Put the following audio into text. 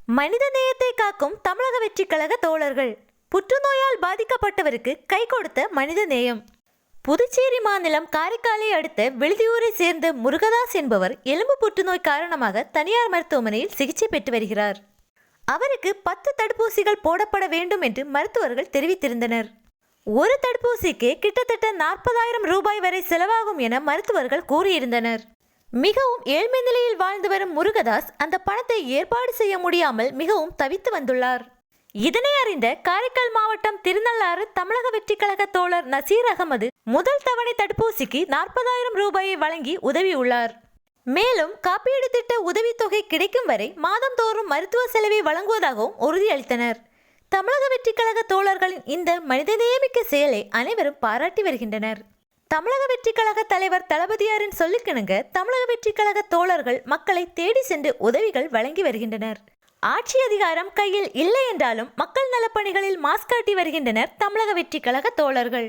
மனித நேயத்தை காக்கும் தமிழக வெற்றி கழக தோழர்கள். புற்றுநோயால் பாதிக்கப்பட்டவருக்கு கை கொடுத்த மனித நேயம். புதுச்சேரி மாநிலம் காரைக்காலை அடுத்த விழுதியூரை சேர்ந்த முருகதாஸ் என்பவர் எலும்பு புற்றுநோய் காரணமாக தனியார் மருத்துவமனையில் சிகிச்சை பெற்று வருகிறார். அவருக்கு 10 தடுப்பூசிகள் போடப்பட வேண்டும் என்று மருத்துவர்கள் தெரிவித்திருந்தனர். ஒரு தடுப்பூசிக்கு கிட்டத்தட்ட 40,000 ரூபாய் வரை செலவாகும் என மருத்துவர்கள் கூறியிருந்தனர். மிகவும் ஏழ்மை நிலையில் வாழ்ந்து வரும் முருகதாஸ் அந்த பணத்தை ஏற்பாடு செய்ய முடியாமல் மிகவும் தவித்து வந்துள்ளார். இதனை அறிந்த காரைக்கால் மாவட்டம் திருநள்ளாறு தமிழக வெற்றி கழக தோழர் நசீர் அகமது முதல் தவணை தடுப்பூசிக்கு 40,000 ரூபாயை வழங்கி உதவியுள்ளார். மேலும் காப்பீடு திட்ட உதவித்தொகை கிடைக்கும் வரை மாதந்தோறும் மருத்துவ செலவை வழங்குவதாகவும் உறுதியளித்தனர். தமிழக வெற்றி கழக தோழர்களின் இந்த மனிதநேயமிக்க செயலை அனைவரும் பாராட்டி வருகின்றனர். தமிழக வெற்றி கழக தலைவர் தளபதியாரின் சொல்லுக்கிணங்க தமிழக வெற்றி கழக தோழர்கள் மக்களை தேடி சென்று உதவிகள் வழங்கி வருகின்றனர். ஆட்சி அதிகாரம் கையில் இல்லை என்றாலும் மக்கள் நலப்பணிகளில் மாஸ்காட்டி வருகின்றனர் தமிழக வெற்றி கழக தோழர்கள்.